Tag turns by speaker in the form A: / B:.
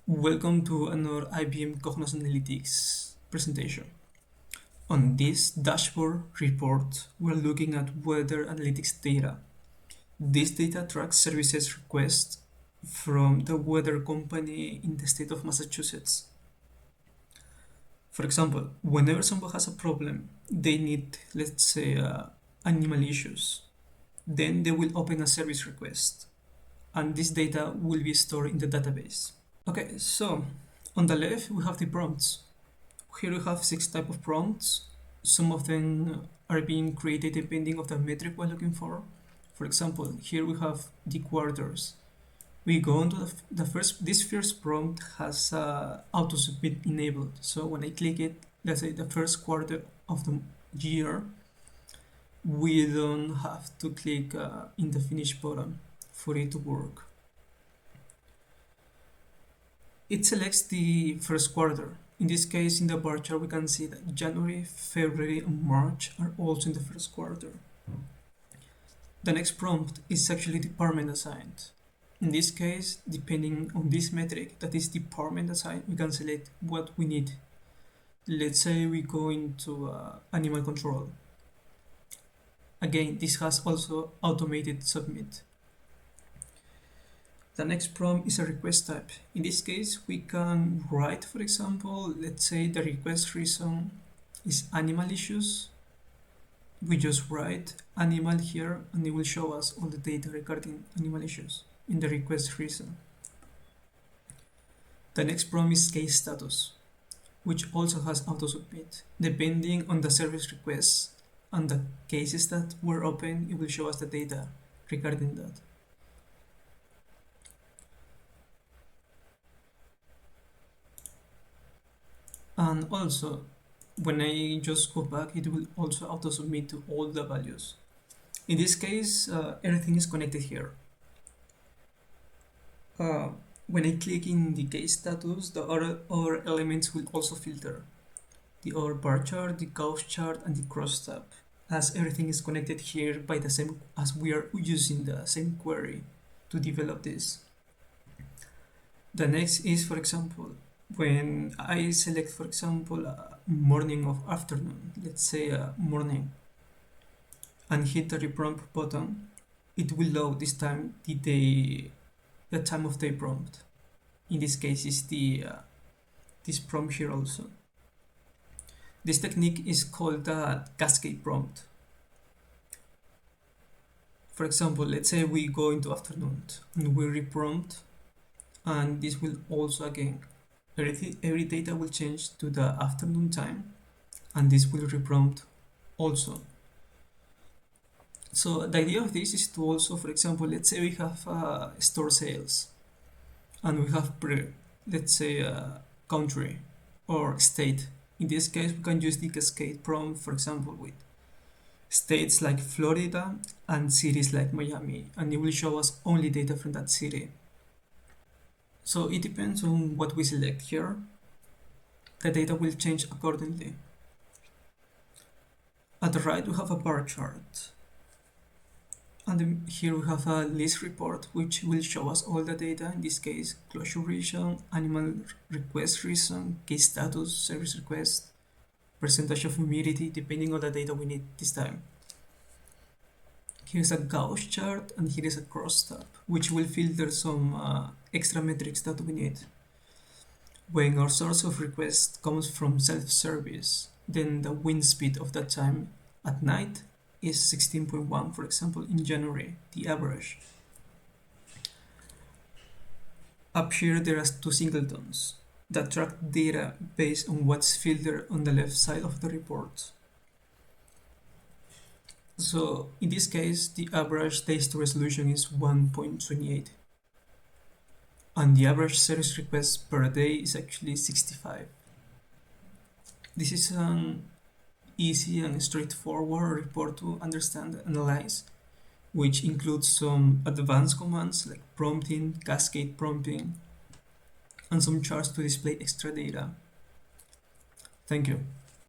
A: Welcome to another IBM Cognos Analytics presentation. On this dashboard report, we're looking at weather analytics data. This data tracks services requests from the weather company in the state of Massachusetts. For example, whenever someone has a problem, they need, let's say, animal issues, then they will open a service request, and this data will be stored in the database. Okay, so on the left we have the prompts. Here we have 6 types of prompts. Some of them are being created depending on the metric we're looking for. For example, here we have the quarters. We go into this first prompt has auto submit enabled. So when I click it, let's say the first quarter of the year, we don't have to click in the finish button for it to work. It selects the first quarter. In this case, in the bar chart, we can see that January, February, and March are also in the first quarter. The next prompt is actually department assigned. In this case, depending on this metric, that is department assigned, we can select what we need. Let's say we go into animal control. Again, this has also automated submit. The next prompt is a request type. In this case, we can write, for example, let's say the request reason is animal issues. We just write animal here and it will show us all the data regarding animal issues in the request reason. The next prompt is case status, which also has auto submit. Depending on the service requests and the cases that were open, it will show us the data regarding that. And also, when I just go back, it will also auto submit to all the values. In this case, everything is connected here. When I click in the case status, the other elements will also filter. The other bar chart, the Gauss chart, and the crosstab, as everything is connected here by the same, as we are using the same query to develop this. The next is, for example, when I select, for example, morning or afternoon, let's say morning, and hit the Reprompt button, it will load this time the time of day prompt. In this case is this prompt here also. This technique is called Cascade Prompt. For example, let's say we go into afternoon and we reprompt, and this will also again every data will change to the afternoon time, and this will reprompt also. So the idea of this is to also, for example, let's say we have store sales, and we have let's say country or state. In this case, we can use the Cascade Prompt, for example, with states like Florida and cities like Miami, and it will show us only data from that city. So it depends on what we select here. The data will change accordingly. At the right, we have a bar chart. And here we have a list report, which will show us all the data. In this case, closure reason, animal request reason, case status, service request, percentage of humidity, depending on the data we need this time. Here's a Gauss chart, and here is a crosstab, which will filter some extra metrics that we need. When our source of request comes from self-service, then the wind speed of that time at night is 16.1, for example, in January, the average. Up here there are 2 singletons that track data based on what's filtered on the left side of the report. So in this case, the average days to resolution is 1.28, and the average service requests per day is actually 65. This is an easy and straightforward report to understand and analyze, which includes some advanced commands like prompting, cascade prompting, and some charts to display extra data. Thank you.